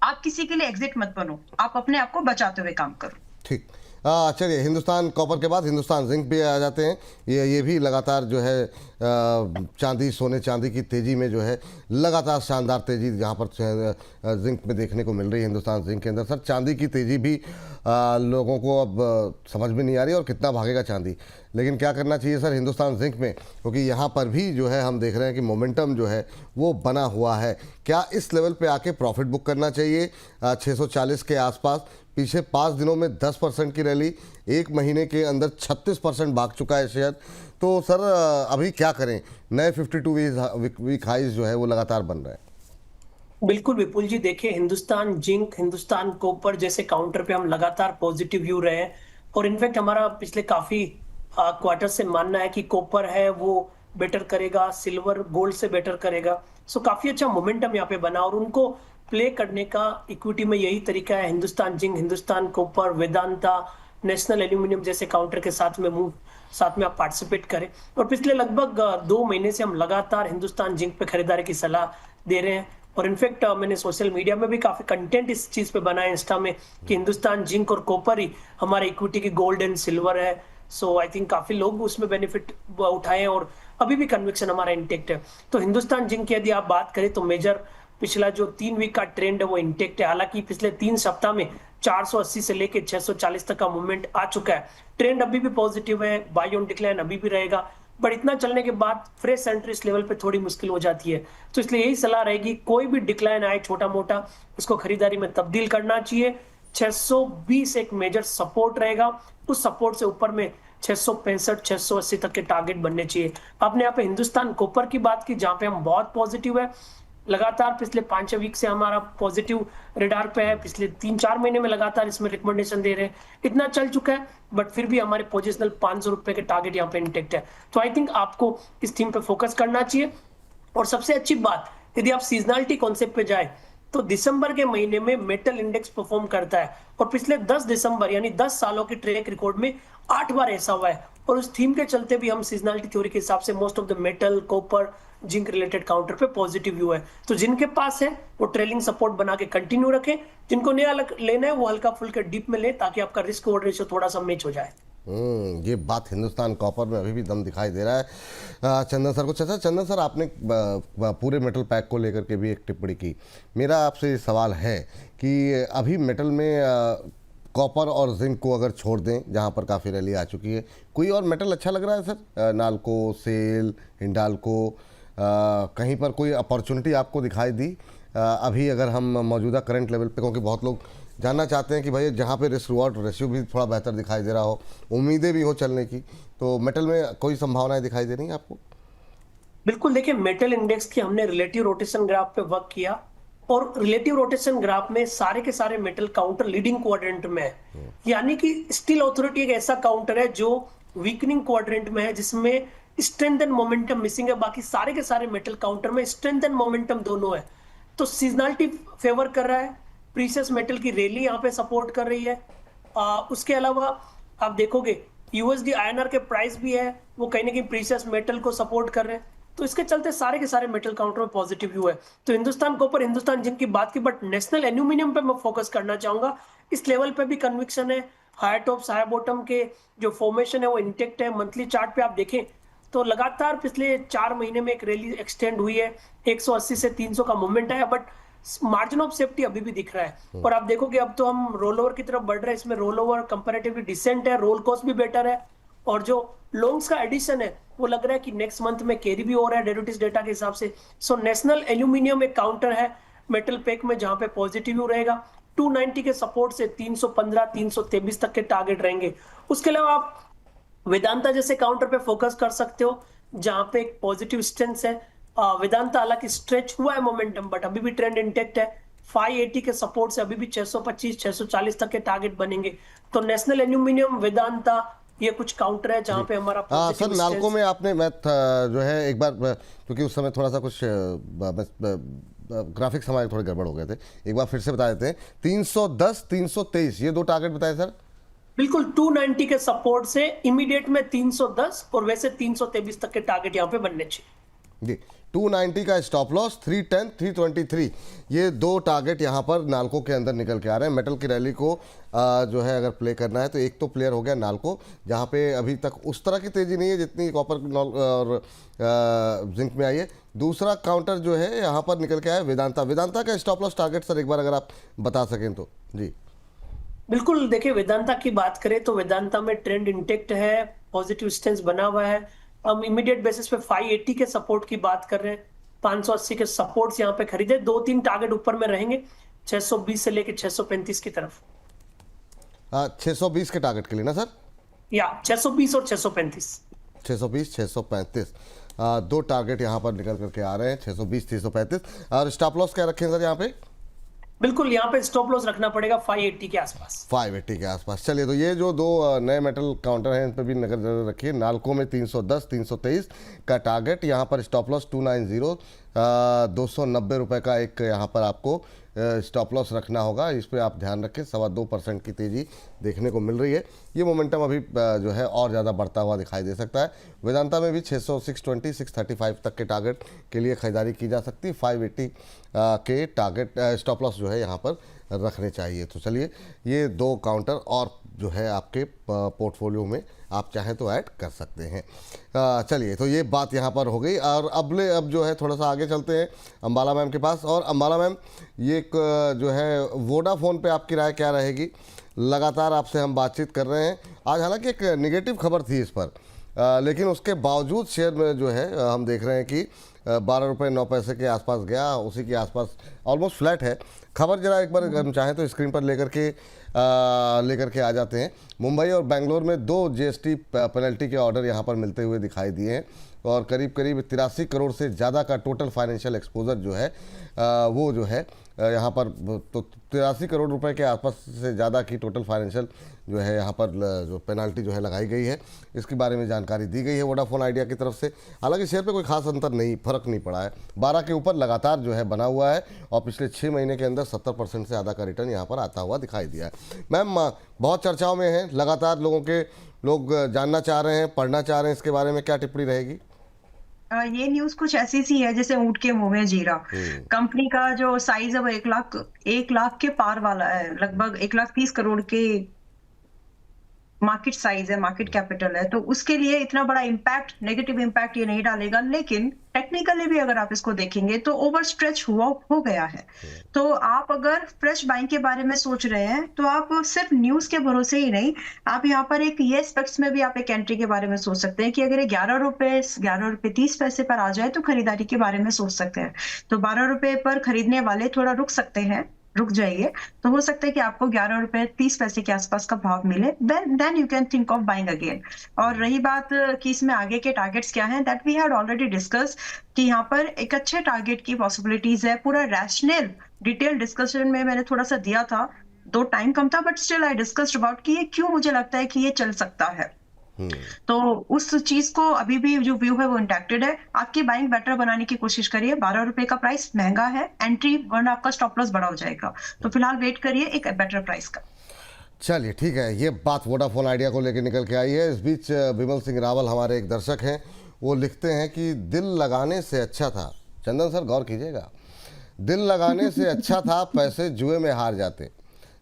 B: आप किसी के लिए एग्जिट मत बनो, आप अपने आप को बचाते हुए काम करो।
A: ठीक। चलिए, हिंदुस्तान कॉपर के बाद हिंदुस्तान जिंक पे आ जाते हैं। ये भी लगातार जो है चांदी, सोने चांदी की तेज़ी में जो है लगातार शानदार तेज़ी यहाँ पर जिंक में देखने को मिल रही है। हिंदुस्तान जिंक के अंदर सर चांदी की तेज़ी भी लोगों को अब समझ में नहीं आ रही, और कितना भागेगा चांदी। लेकिन क्या करना चाहिए सर हिंदुस्तान जिंक में, क्योंकि यहाँ पर भी जो है हम देख रहे हैं कि मोमेंटम जो है वो बना हुआ है। क्या इस लेवल पे आके प्रॉफिट बुक करना चाहिए 640 के आसपास? पीछे 5 दिनों में 10% की रैली, 1 महीने के अंदर 36% भाग चुका है शेयर। तो सर अभी क्या करें? नए 52 वीक हाइज जो है वो लगातार बन रहे हैं।
C: बिल्कुल विपुल जी, देखिए हिंदुस्तान जिंक, हिंदुस्तान कॉपर जैसे काउंटर पे हम लगातार पॉजिटिव व्यू रहे हैं, और इनफैक्ट हमारा पिछले काफी क्वार्टर से मानना है कि कॉपर है वो बेटर करेगा, सिल्वर गोल्ड से बेटर करेगा। सो काफी अच्छा मोमेंटम यहाँ पे बना, और उनको प्ले करने का इक्विटी में यही तरीका है। Hindustan zinc, Hindustan copper, Vedanta, national aluminium जैसे काउंटर के साथ में आप पार्टिसिपेट करें। और पिछले लगभग 2 महीने से हम लगातार हिंदुस्तान जिंक पे खरीदारी की सलाह दे रहे हैं, और इनफैक्ट मैंने सोशल मीडिया में भी काफी कंटेंट इस चीज पे बनाया इंस्टा में कि हिंदुस्तान जिंक और कॉपर ही हमारे इक्विटी की गोल्ड एंड सिल्वर है। सो आई थिंक काफी लोग उसमें बेनिफिट उठाए, और अभी भी कन्विक्शन हमारा इंटेक्ट है। तो हिंदुस्तान जिंक की यदि आप बात करें तो मेजर पिछला जो 3 वीक का ट्रेंड है वो इंटेक्ट है। हालांकि पिछले 3 सप्ताह में 480 से लेके 640 तक का मूवमेंट आ चुका है। ट्रेंड अभी भी पॉजिटिव है, बाय ऑन डिक्लाइन अभी भी रहेगा, बट इतना चलने के बाद फ्रेश एंट्री इस लेवल पे थोड़ी मुश्किल हो जाती है। तो इसलिए यही सलाह रहेगी, कोई भी डिक्लाइन आए छोटा मोटा, उसको खरीदारी में तब्दील करना चाहिए। 620 एक मेजर सपोर्ट रहेगा, उस सपोर्ट से ऊपर में 665 680 तक के टारगेट बनने चाहिए। आपने यहाँ पे हिंदुस्तान कॉपर की बात की, जहां पे हम बहुत पॉजिटिव है, लगातार पिछले 5-6 वीक से हमारा पॉजिटिव रेडार पे है। पिछले 3-4 महीने में लगातार इसमें रिकमेंडेशन दे रहे हैं, इतना चल चुका है, बट फिर भी हमारे पोजिशनल 500 रुपए के टारगेट यहाँ पे इंटेक्ट है। तो आई थिंक आपको इस थीम पे फोकस करना चाहिए। और सबसे अच्छी बात, यदि आप सीजनलिटी कॉन्सेप्ट पे जाए तो दिसंबर के महीने में मेटल इंडेक्स परफॉर्म करता है, और पिछले 10 दिसंबर यानी 10 सालों के ट्रैक रिकॉर्ड में 8 बार ऐसा हुआ है। और उस थीम के चलते भी हम सीजनलिटी थ्योरी के हिसाब से most of the metal, copper, zinc related counter पे पॉजिटिव व्यू है। तो जिनके पास है वो ट्रेलिंग सपोर्ट बना के कंटिन्यू रखें, जिनको नया लेना है वो हल्का फुल्का डीप में ले, ताकि आपका रिस्क रिवॉर्ड रेशियो थोड़ा सा मैच हो जाए।
A: ये बात हिंदुस्तान कॉपर में अभी भी दम दिखाई दे रहा है। चंदन सर को, अच्छा चंदन सर, आपने पूरे मेटल पैक को लेकर के भी एक टिप्पणी की। मेरा आपसे ये सवाल है कि अभी मेटल में कॉपर और जिंक को अगर छोड़ दें, जहाँ पर काफ़ी रैली आ चुकी है, कोई और मेटल अच्छा लग रहा है सर? नाल्को, सेल, हिंडाल्को, कहीं पर कोई अपॉर्चुनिटी आपको दिखाई दी अभी, अगर हम मौजूदा करंट लेवल पे? क्योंकि बहुत लोग जानना चाहते हैं कि भाई जहाँ पे रिस्क रिवॉर्ड रेशियो भी थोड़ा बेहतर दिखाई दे रहा हो, उम्मीदें भी हो चलने की, तो मेटल में कोई संभावनाएं दिखाई दे रही हैं आपको?
C: बिल्कुल, देखिए मेटल इंडेक्स की हमने रिलेटिव रोटेशन ग्राफ पे वर्क किया, और रिलेटिव रोटेशन ग्राफ में सारे के सारे मेटल काउंटर लीडिंग क्वाड्रेंट में है। यानी कि स्टील अथॉरिटी एक ऐसा काउंटर है जो वीकनिंग क्वाड्रेंट में है, जिसमें स्ट्रेंथ एंड मोमेंटम मिसिंग है। बाकी सारे के सारे मेटल काउंटर में स्ट्रेंथ एंड मोमेंटम दोनों है। तो सीजनलिटी फेवर कर रहा है, प्रीशियस मेटल की रैली यहाँ पे सपोर्ट कर रही है। उसके अलावा आप देखोगे यूएसडी आईएनआर के प्राइस भी है, वो कहीं ना कहीं प्रीशियस मेटल को सपोर्ट कर रहे हैं। तो इसके चलते सारे के सारे मेटल काउंटर में पॉजिटिव व्यू है। तो हिंदुस्तान कॉपर, हिंदुस्तान जिंक की बात की, बट नेशनल एल्यूमिनियम पे मैं फोकस करना चाहूंगा। इस लेवल पे भी कन्विक्शन है। हायर टॉप्स हायर बॉटम के जो फॉर्मेशन है वो इंटेक्ट है। मंथली चार्ट पे आप देखें तो लगातार पिछले 4 महीने में एक रैली एक्सटेंड हुई है, 180 से 300 का मूवमेंट है, बट मार्जिन ऑफ सेफ्टी अभी भी दिख रहा है। और आप देखोगे अब तो हम रोल ओवर की तरफ बढ़ रहे हैं। इसमें रोल ओवर कंपैरेटिवली डिसेंट है, रोल कॉस्ट भी बेटर है, और जो लॉन्ग्स का एडिशन है वो लग रहा है कि नेक्स्ट मंथ में कैरी भी हो रहा है डेरिवेटिव्स डेटा के हिसाब से। सो नेशनल एल्यूमिनियम एक काउंटर है मेटल पैक में जहां पे पॉजिटिव व्यू रहेगा। 290 के सपोर्ट से 315 323 तक के टारगेट रहेंगे। उसके अलावा आप वेदांता जैसे काउंटर पे फोकस कर सकते हो जहां पे एक पॉजिटिव स्ट्रेंथ है। वेदांता हालांकि स्ट्रेच हुआ है मोमेंटम, बट अभी भी ट्रेंड इंटेक्ट है। 580 के सपोर्ट से अभी भी 625 640 तक के टारगेट बनेंगे। तो नेशनल एल्यूमिनियम, वेदांता, ये कुछ काउंटर है जहां पे हमारा
A: सर नाल्को में आपने जो है एक बार, क्योंकि उस समय थोड़ा सा कुछ ग्राफिक्स हमारे थोड़े गड़बड़ हो गए थे, एक बार फिर से बता देते हैं। 310 323 ये दो टारगेट बताए सर।
C: बिल्कुल, 290 के सपोर्ट से इमीडिएट में 310 और वैसे 323 तक के टारगेट यहाँ पे बनने चाहिए
A: जी। 290 का स्टॉप लॉस, 310 323 ये दो टारगेट यहाँ पर नाल्को के अंदर निकल के आ रहे हैं। मेटल की रैली को जो है अगर प्ले करना है तो एक तो प्लेयर हो गया नाल्को, जहाँ पे अभी तक उस तरह की तेज़ी नहीं है जितनी कॉपर और जिंक में आई है। दूसरा काउंटर जो है यहाँ पर निकल के आया वेदांता। वेदांता का स्टॉप लॉस टारगेट सर एक बार अगर आप बता सकें तो। जी
C: बिल्कुल, देखिए वेदांता की बात करें तो वेदांता में ट्रेंड इंटेक्ट है, पॉजिटिव स्टेंस बना हुआ है। हम इमीडिएट बेसिस पे 580 के सपोर्ट की बात कर रहे हैं। 580 के सपोर्ट्स यहाँ पे खरीदे, 2-3 टारगेट ऊपर में रहेंगे 620 से लेके 635 की तरफ।
A: 620 के टारगेट के लिए ना सर?
C: या 620 और 635।
A: 620 635 दो टारगेट यहाँ पर निकल करके आ रहे हैं, 620 635। और स्टॉप लॉस क्या रखें सर यहाँ पे?
C: बिल्कुल, यहाँ पे स्टॉप लॉस रखना पड़ेगा 580 के आसपास।
A: 580 के आसपास। चलिए, तो ये जो दो नए मेटल काउंटर हैं इन पर भी नजर जरूर रखिए। नाल्को में 310 323 का टारगेट, यहाँ पर स्टॉप लॉस 290 290 रुपये का एक यहाँ पर आपको स्टॉप लॉस रखना होगा। इस पर आप ध्यान रखें। 2.25% की तेज़ी देखने को मिल रही है। ये मोमेंटम अभी जो है और ज़्यादा बढ़ता हुआ दिखाई दे सकता है। वेदांता में भी 600 620 635 तक के टारगेट के लिए खरीदारी की जा सकती है। 580 के टारगेट स्टॉप लॉस जो है यहाँ पर रखने चाहिए। तो चलिए, ये दो काउंटर और जो है आपके पोर्टफोलियो में आप चाहें तो ऐड कर सकते हैं। चलिए, तो ये बात यहाँ पर हो गई। और अब जो है थोड़ा सा आगे चलते हैं अंबाला मैम के पास। और अंबाला मैम, ये जो है वोडाफोन पे आपकी राय क्या रहेगी? लगातार आपसे हम बातचीत कर रहे हैं। आज हालांकि एक नेगेटिव खबर थी इस पर, लेकिन उसके बावजूद शेयर में जो है हम देख रहे हैं कि 12 रुपये 9 पैसे के आसपास गया, उसी के आसपास ऑलमोस्ट फ्लैट है। खबर जरा एक बार हम चाहें तो स्क्रीन पर लेकर के आ जाते हैं। मुंबई और बेंगलोर में 2 GST पेनल्टी के ऑर्डर यहाँ पर मिलते हुए दिखाई दिए हैं, और करीब 83 करोड़ से ज़्यादा का टोटल फाइनेंशियल एक्सपोजर जो है वो जो है यहाँ पर तो 83 करोड़ रुपए के आसपास से ज़्यादा की टोटल फाइनेंशियल जो है यहाँ पर जो पेनाल्टी जो है लगाई गई है, इसके बारे में जानकारी दी गई है वोडाफोन आइडिया की तरफ से। हालांकि शेयर पे कोई खास अंतर नहीं, फर्क नहीं पड़ा है। 12 के ऊपर लगातार जो है बना हुआ है, और पिछले 6 महीने के अंदर 70% से ज़्यादा का रिटर्न यहाँ पर आता हुआ दिखाई दिया है। मैम, बहुत चर्चाओं में है, लगातार लोग जानना चाह रहे हैं, पढ़ना चाह रहे हैं, इसके बारे में क्या टिप्पणी रहेगी?
B: ये न्यूज कुछ ऐसी सी है जैसे ऊंट के मुंह में जीरा। कंपनी का जो साइज है वो 1 लाख के पार वाला है, लगभग 1,30,00,000 करोड़ के मार्केट साइज है, मार्केट कैपिटल है। तो उसके लिए इतना बड़ा इम्पैक्ट, नेगेटिव इम्पैक्ट ये नहीं डालेगा। लेकिन टेक्निकली भी अगर आप इसको देखेंगे तो ओवर स्ट्रेच हो गया है। तो आप अगर फ्रेश बाइंग के बारे में सोच रहे हैं तो आप सिर्फ न्यूज के भरोसे ही नहीं, आप यहाँ पर एक ये एस्पेक्ट्स में भी आप एक एंट्री के बारे में सोच सकते हैं कि अगर ये 11 रुपए 30 पैसे पर आ जाए तो खरीदारी के बारे में सोच सकते हैं। तो 12 रुपए पर खरीदने वाले थोड़ा रुक जाइए, तो हो सकता है कि आपको 11 रुपए 30 पैसे के आसपास का भाव मिले। Then you can think of buying again. और रही बात कि इसमें आगे के टारगेट्स क्या हैं, that we had already discuss कि यहाँ पर एक अच्छे टारगेट की पॉसिबिलिटीज है। पूरा रैशनल डिटेल डिस्कशन में मैंने थोड़ा सा दिया था, 2 टाइम कम था, but still I discussed about कि ये क्यों मुझे लगता है कि ये चल सकता है। तो उस चीज को अभी भी जो व्यू है वो इंटैक्टेड है। आपकी बाइंग बेटर बनाने की कोशिश करिए। 12 रुपए का प्राइस महंगा है, एंट्री वरना आपका स्टॉप लॉस बड़ा हो जाएगा। तो फिलहाल वेट करिए एक बेटर प्राइस का।
A: चलिए, ठीक है, ये बात वोडाफोन आइडिया को लेकर निकल के आई है। इस बीच विमल सिंह रावल हमारे एक दर्शक हैं, वो लिखते हैं कि दिल लगाने से अच्छा था, चंदन सर गौर कीजिएगा, दिल लगाने से अच्छा था पैसे जुए में हार जाते,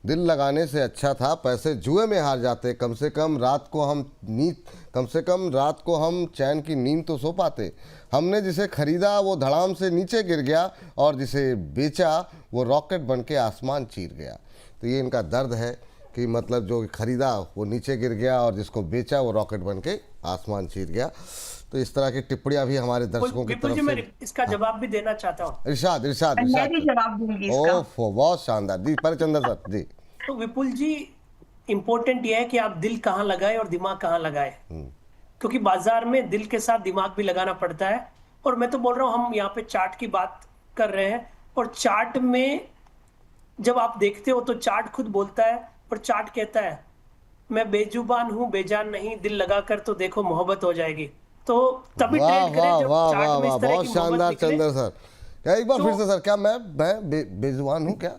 A: दिल लगाने से अच्छा था पैसे जुए में हार जाते, कम से कम रात को हम चैन की नींद तो सो पाते। हमने जिसे खरीदा वो धड़ाम से नीचे गिर गया और जिसे बेचा वो रॉकेट बन के आसमान चीर गया। तो ये इनका दर्द है कि मतलब जो खरीदा वो नीचे गिर गया और जिसको बेचा वो रॉकेट बन के आसमान चीर गया। तो इस तरह की टिप्पणियां भी हमारे दर्शकों की तरफ
C: मैं
A: से।
C: इसका जवाब भी देना चाहता हूँ।
A: इरशाद इरशाद
B: मैं
A: इरशाद
B: भी जवाब दूंगी इसका।
A: ओह बहुत शानदार जी, परचंदर सर जी।
C: तो विपुल जी, इंपॉर्टेंट ये है कि आप दिल कहाँ लगाए और दिमाग कहाँ लगाए, क्योंकि बाजार में दिल के साथ दिमाग भी लगाना पड़ता है। और मैं तो बोल रहा हूँ, हम यहाँ पे चार्ट की बात कर रहे हैं और चार्ट में जब आप देखते हो तो चार्ट खुद बोलता है और चार्ट कहता है मैं बेजुबान हूँ बेजान नहीं, दिल लगाकर तो देखो मोहब्बत हो जाएगी। तो तभी
A: वाह
C: ट्रेड करें
A: वाह
C: जब
A: वाह
C: चार्ट
A: वाह
C: में
A: वाह,
C: इस तरह
A: बहुत
C: की
A: शानदार
C: मोहब्बत निकले।
A: चंदर सर, क्या एक बार
C: तो
A: फिर से सर, क्या मैं बेजुबान हूँ क्या?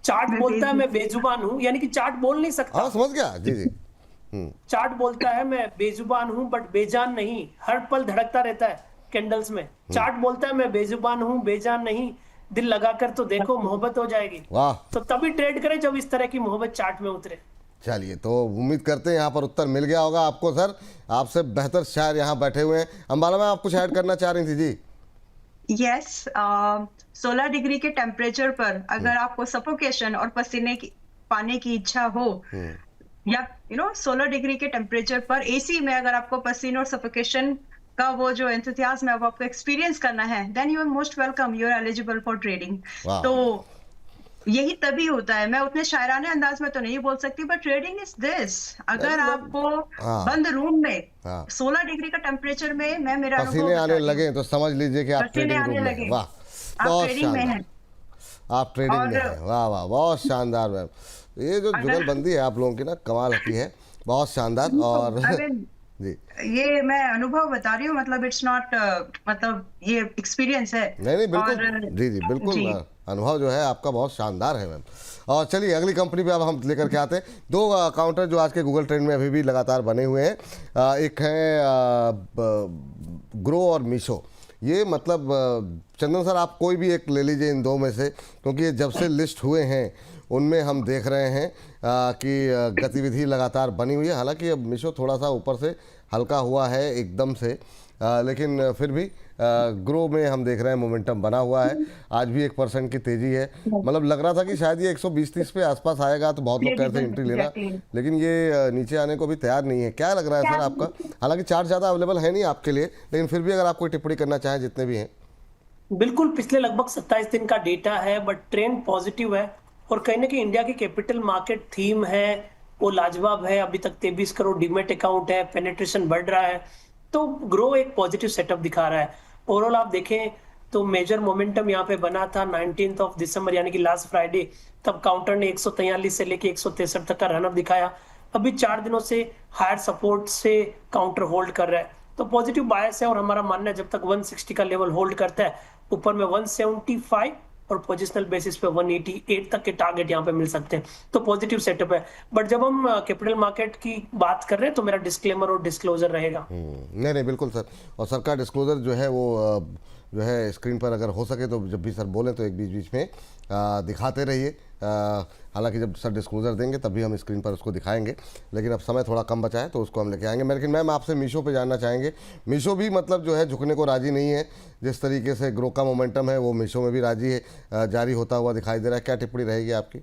C: चार्ट बोलता है मैं बेजुबान हूँ, यानी कि चार्ट बोल नहीं सकता।
A: हाँ समझ गया जी जी।
C: चार्ट बोलता है मैं बेजुबान हूं बट बेजान नहीं, हर पल धड़कता रहता है कैंडल्स में। चार्ट बोलता है मैं बेजुबान हूं बेजान नहीं, दिल लगाकर तो देखो मोहब्बत हो जाएगी।
A: वाह,
C: तो तभी ट्रेड करें जब इस तरह की मोहब्बत चार्ट में उतरे।
A: चलिए तो उम्मीद करते हैं यहाँ पर उत्तर मिल गया होगा आपको सर, आपसे बेहतर शायर यहाँ बैठे हुए हैं। अंबाला में आप कुछ ऐड करना चाह रही थी जी?
B: यस, 16 डिग्री के टेम्परेचर पर अगर आपको सफोकेशन और पसीने की पाने की इच्छा हो, या 16 डिग्री के टेम्परेचर पर एसी में अगर आपको पसीने और सफोकेशन का वो जो एंथुसियाज्म है वो आपको एक्सपीरियंस करना है, then you are most welcome, you are eligible for trading.
A: वाह।
B: तो यही तभी होता है। मैं उतने शायराने अंदाज में तो नहीं बोल सकती, बट ट्रेडिंग इज दिस। अगर आपको
A: हाँ।
B: बंद रूम में
A: हाँ।
B: 16 डिग्री का टेम्परेचर में, मैं मेरा अनुभव
A: पसीने
B: बता
A: आने
B: रही हूँ।
A: लगे तो समझ लीजिए कि आप
B: पसीने
A: ट्रेडिंग
B: आने
A: रूम में
B: लगे,
A: हैं। वाह
B: आप
A: बहुत
B: ट्रेडिंग में
A: शानदार,
B: हैं।
A: आप ट्रेडिंग में
B: और
A: हैं, वाह वाह बहुत शानदार मैम। ये जो जुगलबंदी है आप लोगों की ना कमाल की है, बहुत शानदार। और जी
B: ये मैं अनुभव बता रही हूँ, मतलब इट्स नॉट, मतलब ये एक्सपीरियंस है।
A: नहीं बिल्कुल
B: और
A: जी जी बिल्कुल
B: जी।
A: अनुभव जो है आपका बहुत शानदार है मैम। और चलिए अगली कंपनी पे अब हम लेकर के आते हैं। दो काउंटर जो आज के गूगल ट्रेंड में अभी भी लगातार बने हुए हैं, एक है ग्रो और मीशो। ये मतलब चंदन सर आप कोई भी एक ले लीजिए इन दो में से, क्योंकि ये जब से लिस्ट हुए हैं उनमें हम देख रहे हैं कि गतिविधि लगातार बनी हुई है। हालांकि अब मीशो थोड़ा सा ऊपर से हल्का हुआ है एकदम से, लेकिन फिर भी ग्रो में हम देख रहे हैं मोमेंटम बना हुआ है। आज भी 1% की तेजी है। मतलब लग रहा था कि शायद ये 120-130 पे आसपास आएगा, तो बहुत लोग कहते हैं एंट्री लेना, लेकिन ये नीचे आने को भी तैयार नहीं है। क्या लग रहा है सर आपका? हालांकि चार्ट ज़्यादा अवेलेबल है नहीं आपके लिए, लेकिन फिर भी अगर आप कोई टिप्पणी करना चाहें जितने भी हैं।
C: बिल्कुल, पिछले लगभग 27 दिन का डेटा है, बट ट्रेंड पॉजिटिव है और कहीं ना कहीं इंडिया की कैपिटल मार्केट थीम है वो लाजवाब है। अभी तक 23 करोड़ डीमेट अकाउंट है, पेनिट्रेशन बढ़ रहा है, तो ग्रो एक पॉजिटिव सेटअप दिखा रहा है। ओवरऑल आप देखें तो मेजर मोमेंटम यहाँ पे बना था 19 दिसंबर यानी कि लास्ट फ्राइडे, तब काउंटर ने 143 से लेके 163 तक का रनअप दिखाया। अभी 4 दिनों से हायर सपोर्ट से काउंटर होल्ड कर रहा है, तो पॉजिटिव बायस है। और हमारा मानना है जब तक 160 का लेवल होल्ड करता है, ऊपर में 175 और पोजिशनल बेसिस पे 188 तक के टारगेट यहाँ पे मिल सकते हैं, तो पॉजिटिव सेटअप है। बट जब हम कैपिटल मार्केट की बात कर रहे हैं तो मेरा डिस्क्लेमर और डिस्क्लोजर रहेगा।
A: नहीं बिल्कुल सर, और सर का डिस्क्लोजर जो है वो जो है स्क्रीन पर अगर हो सके तो जब भी सर बोलें तो एक बीच बीच में दिखाते रहिए। हालांकि जब सर डिस्क्लोजर देंगे तभी हम स्क्रीन पर उसको दिखाएंगे, लेकिन अब समय थोड़ा कम बचा है तो उसको हम लेके आएंगे। लेकिन मैम आपसे मीशो पे जानना चाहेंगे, मीशो भी मतलब जो है झुकने को राजी नहीं है। जिस तरीके से ग्रो का मोमेंटम है वो मीशो में भी राजी है, जारी होता हुआ दिखाई दे रहा है। क्या टिप्पणी रहेगी आपकी?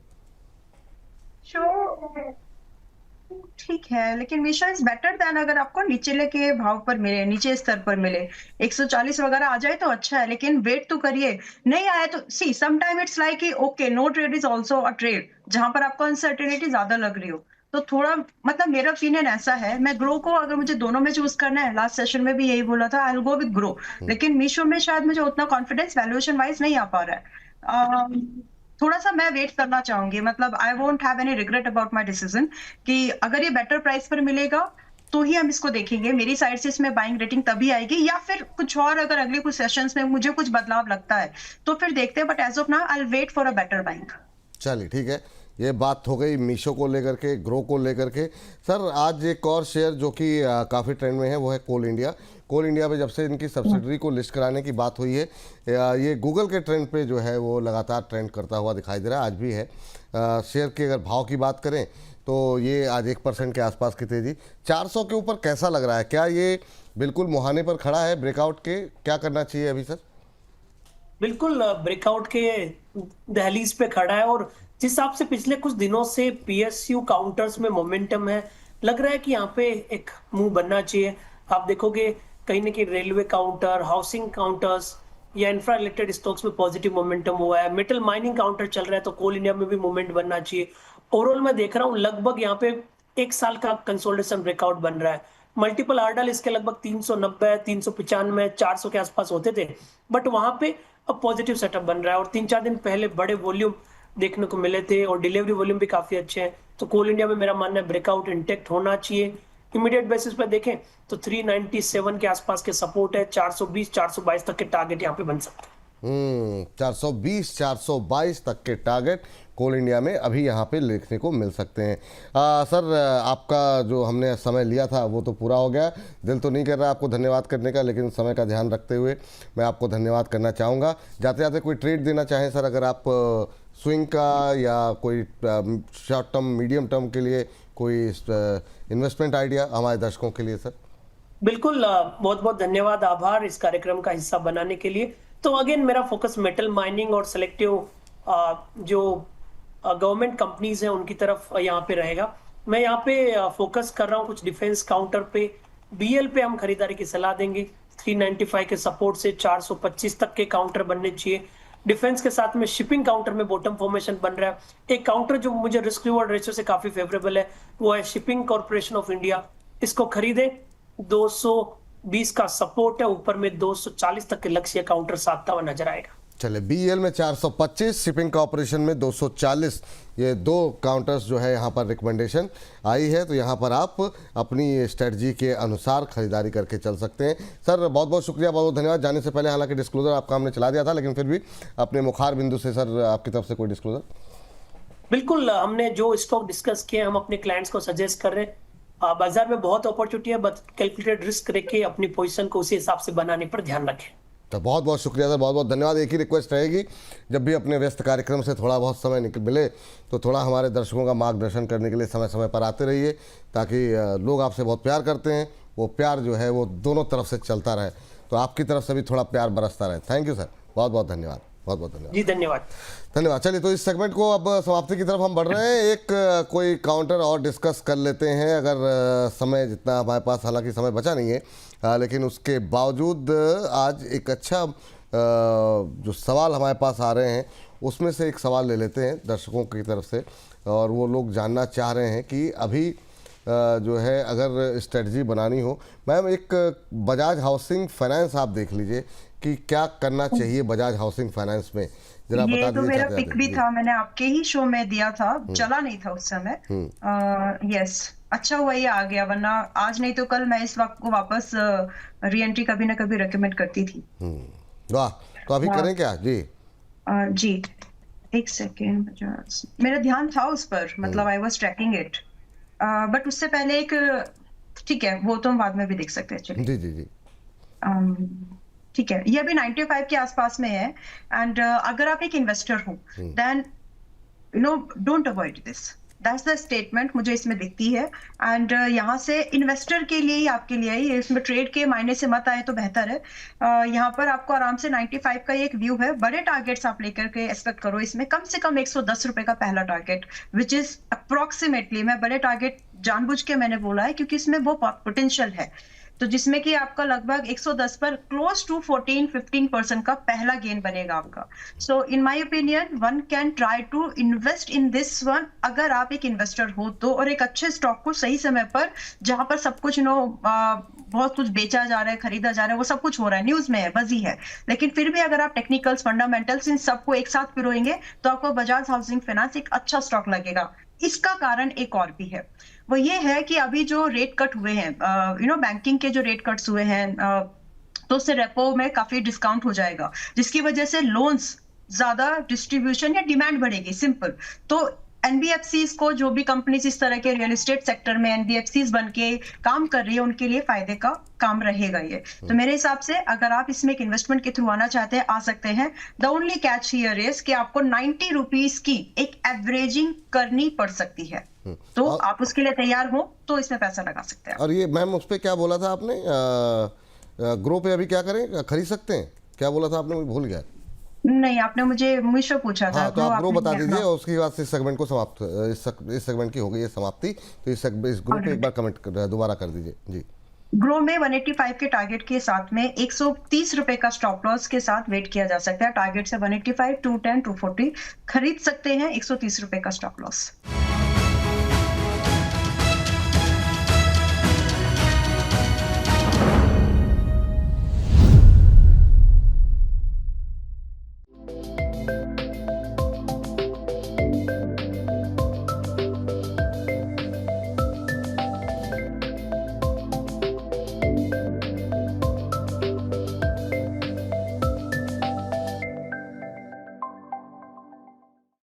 B: ठीक है, लेकिन मीशो इज बेटर देन अगर आपको नीचे के भाव पर मिले, नीचे स्तर पर मिले, 140 वगैरह आ जाए तो अच्छा है, लेकिन वेट तो करिए। नहीं आया तो see some time it's like okay, no trade is also a trade, जहां पर आपको अनसर्टेनिटी ज्यादा लग रही हो तो थोड़ा, मतलब मेरा ओपिनियन ऐसा है, मैं ग्रो को अगर मुझे दोनों में चूज करना है, लास्ट सेशन में भी यही बोला था, I will go with grow. लेकिन मीशो में शायद मुझे उतना कॉन्फिडेंस वैल्यूएशन वाइज नहीं आ पा रहा है। थोड़ा सा मैं वेट करना चाहूंगी, मतलब I won't have any regret about my decision कि अगर ये बेटर प्राइस पर मिलेगा तो ही हम इसको देखेंगे। मेरी साइड से इसमें बाइंग रेटिंग तभी आएगी, या फिर कुछ और अगर अगले कुछ सेशंस में मुझे कुछ बदलाव लगता है तो फिर देखते हैं, but as of now I will wait for a better buying.
A: चलिए ठीक है, ये बात हो गई मीशो को लेकर के, ग्रो को लेकर के। सर आज एक और शेयर जो कि काफ़ी ट्रेंड में है वो है कोल इंडिया। कोल इंडिया पे जब से इनकी सब्सिडरी को लिस्ट कराने की बात हुई है, ये गूगल के ट्रेंड पे जो है वो लगातार ट्रेंड करता हुआ दिखाई दे रहा है, आज भी है। शेयर के अगर भाव की बात करें तो ये आज 1% के आसपास की तेज़ी, 400 के ऊपर कैसा लग रहा है? क्या ये बिल्कुल मुहाने पर खड़ा है ब्रेकआउट के? क्या करना चाहिए अभी सर?
C: बिल्कुल ब्रेकआउट के दहलीज पे खड़ा है, और जिस हिसाब से पिछले कुछ दिनों से पीएसयू काउंटर्स में मोमेंटम है, लग रहा है कि यहाँ पे एक मूव बनना चाहिए। आप देखोगे कहीं ना कहीं रेलवे काउंटर, हाउसिंग काउंटर्स या इंफ्रा रिलेटेड स्टॉक्स में पॉजिटिव मोमेंटम हुआ है। मेटल माइनिंग काउंटर चल रहा है, तो कोल इंडिया में भी मूवमेंट बनना चाहिए। ओवरऑल मैं देख रहा हूँ लगभग यहाँ पे एक साल का कंसोलिडेशन ब्रेकआउट बन रहा है। मल्टीपल आर्डर इसके लगभग 390, 395, 400 के आसपास होते थे, बट वहां पे अब पॉजिटिव सेटअप बन रहा है। और 3-4 दिन पहले बड़े वॉल्यूम देखने को मिले थे और डिलीवरी वॉल्यूम भी काफी अच्छे हैं। तो कोल इंडिया में मेरा मानना है ब्रेकआउट इंटेक्ट होना चाहिए। इमीडिएट बेसिस पे देखें तो 397 के आसपास के सपोर्ट है, 420, 422 तक के टारगेट यहाँ पे बन सकते हैं।
A: 420, 422 तक के टारगेट कोल इंडिया में अभी यहाँ पे देखने को मिल सकते हैं। सर आपका जो हमने समय लिया था वो तो पूरा हो गया। दिल तो नहीं कर रहा आपको धन्यवाद करने का, लेकिन समय का ध्यान रखते हुए मैं आपको धन्यवाद करना चाहूँगा। जाते जाते कोई ट्रेड देना चाहें सर, अगर आप स्विंग का या कोई शॉर्ट टर्म मीडियम टर्म के लिए कोई इन्वेस्टमेंट आइडिया हमारे दर्शकों के लिए सर?
C: बिल्कुल, बहुत बहुत धन्यवाद, आभार इस कार्यक्रम का हिस्सा बनाने के लिए। तो अगेन मेरा फोकस मेटल माइनिंग और सेलेक्टिव जो गवर्नमेंट कंपनीज हैं उनकी तरफ यहाँ पे रहेगा। मैं यहाँ पे फोकस कर रहा हूँ कुछ डिफेंस काउंटर पे। बीएल पे हम खरीदारी की सलाह देंगे। 395 के सपोर्ट से 425 तक के काउंटर बनने चाहिए। डिफेंस के साथ में शिपिंग काउंटर में बॉटम फॉर्मेशन बन रहा है। एक काउंटर जो मुझे रिस्क रिवॉर्ड रेशियो से काफी फेवरेबल है वो है शिपिंग कॉर्पोरेशन ऑफ इंडिया। इसको खरीदे, 220 का सपोर्ट है, ऊपर में 240 तक के लक्ष्य काउंटर साधता हुआ नजर आएगा।
A: चले, बीएल में 425, शिपिंग कॉर्पोरेशन में 240, ये दो काउंटर्स जो है यहाँ पर रिकमेंडेशन आई है, तो यहाँ पर आप अपनी स्ट्रेटजी के अनुसार खरीदारी करके चल सकते हैं। सर बहुत बहुत शुक्रिया, बहुत बहुत धन्यवाद। जाने से पहले हालांकि डिस्क्लोजर आपका हमने चला दिया था, लेकिन फिर भी अपने मुखार बिंदु से सर आपकी तरफ से कोई डिस्क्लोजर?
C: बिल्कुल, हमने जो स्टॉक डिस्कस किए हम अपने क्लाइंट्स को सजेस्ट कर रहे हैं। बाजार में बहुत अपॉर्चुनिटी है, बट कैलकुलेटेड रिस्क रखे अपनी पोजीशन को उसी हिसाब से बनाने पर ध्यान रखें।
A: तो बहुत बहुत शुक्रिया सर, बहुत बहुत धन्यवाद। एक ही रिक्वेस्ट रहेगी, जब भी अपने व्यस्त कार्यक्रम से थोड़ा बहुत समय मिले तो थोड़ा हमारे दर्शकों का मार्गदर्शन करने के लिए समय समय पर आते रहिए, ताकि लोग आपसे बहुत प्यार करते हैं, वो प्यार जो है वो दोनों तरफ से चलता रहे, तो आपकी तरफ से भी थोड़ा प्यार बरसता रहे। थैंक यू सर, बहुत बहुत धन्यवाद, बहुत बहुत धन्यवाद
C: जी। धन्यवाद,
A: धन्यवाद। चलिए, तो इस सेगमेंट को अब समाप्ति की तरफ हम बढ़ रहे हैं। एक कोई काउंटर और डिस्कस कर लेते हैं, अगर समय जितना हमारे पास, हालांकि समय बचा नहीं है, लेकिन उसके बावजूद आज एक अच्छा जो सवाल हमारे पास आ रहे हैं उसमें से एक सवाल ले लेते हैं दर्शकों की तरफ से, और वो लोग जानना चाह रहे हैं कि अभी जो है अगर स्ट्रेटजी बनानी हो, मैम एक बजाज हाउसिंग फाइनेंस आप देख लीजिए कि क्या करना चाहिए बजाज हाउसिंग फाइनेंस में, जरा बता
B: ये तो
A: दीजिए।
B: मेरा पिक भी था, मैंने आपके ही शो में दिया था, चला नहीं था उस समय। यस, अच्छा हुआ ये आ गया, वरना आज नहीं तो कल मैं इस वक्त को वापस री एंट्री कभी ना कभी रेकमेंड करती थी।
A: वाह, तो अभी करें क्या जी?
B: जी एक सेकेंड, मेरा ध्यान था उस पर, मतलब I was tracking it, but उससे पहले एक, ठीक है वो तो हम बाद में भी देख सकते हैं। चलिए
A: जी जी जी,
B: ठीक है, ये अभी 95 के आसपास में है। एंड अगर आप एक इन्वेस्टर हो then you know don't avoid this, that's the statement मुझे इसमें दिखती है। एंड यहाँ से इन्वेस्टर के लिए ही, आपके लिए ही, इसमें ट्रेड के मायने से मत आए तो बेहतर है। यहाँ पर आपको आराम से 95 का एक व्यू है, बड़े टारगेट्स आप लेकर के एक्सपेक्ट करो। इसमें कम से कम 110 रुपए का पहला टारगेट, विच इज अप्रोक्सीमेटली, मैं बड़े टारगेट जानबूझ के मैंने बोला है क्योंकि इसमें वो पोटेंशियल है, तो जिसमें कि आपका लगभग 110 पर क्लोज टू 14-15% का पहला गेन बनेगा आपका। So in my opinion one can try to invest in this one, अगर आप एक इन्वेस्टर हो तो, और एक अच्छे स्टॉक को सही समय पर, जहां पर सब कुछ बहुत कुछ बेचा जा रहा है, खरीदा जा रहा है, वो सब कुछ हो रहा है, न्यूज में है, बजी है, लेकिन फिर भी अगर आप टेक्निकल्स, फंडामेंटल्स, इन सबको एक साथ पिरोएंगे तो आपको बजाज हाउसिंग फाइनेंस एक अच्छा स्टॉक लगेगा। इसका कारण एक और भी है, वो ये है कि अभी जो रेट कट हुए हैं, बैंकिंग के जो रेट कट्स हुए हैं, तो उससे रेपो में काफी डिस्काउंट हो जाएगा, जिसकी वजह से लोन्स ज्यादा डिस्ट्रीब्यूशन या डिमांड बढ़ेगी, सिंपल। तो एनबीएफसीज को, जो भी कंपनीज इस तरह के रियल एस्टेट सेक्टर में एनबीएफसीज बन के काम कर रही है, उनके लिए फायदे का काम रहेगा ये। तो मेरे हिसाब से अगर आप इसमें एक इन्वेस्टमेंट के थ्रू आना चाहते हैं, आ सकते हैं। The only catch here is कि आपको 90 रुपीज की एक एवरेजिंग करनी पड़ सकती है, तो आप उसके लिए तैयार हो तो इसमें पैसा लगा सकते हैं।
A: और ये मैम उस पर क्या बोला था आपने, ग्रो पे अभी क्या करें, खरीद सकते हैं, क्या बोला था आपने, मुझे भूल गया।
B: नहीं, आपने मुझे मीशो पूछा था।
A: हाँ, तो आप ग्रो
B: आपने
A: बता
B: किया
A: दीजिए
B: था।
A: और उसके बाद से इस सेगमेंट को समाप्त, इस सेगमेंट की हो गई है समाप्ति। तो इस ग्रो पे एक बार कमेंट दोबारा कर दीजिए जी।
B: ग्रो में 185 के टारगेट के साथ में 130 रुपए का स्टॉप लॉस के साथ वेट किया जा सकता है। टारगेट से 185, 210, 240 खरीद सकते हैं, 130 रुपए का स्टॉप लॉस।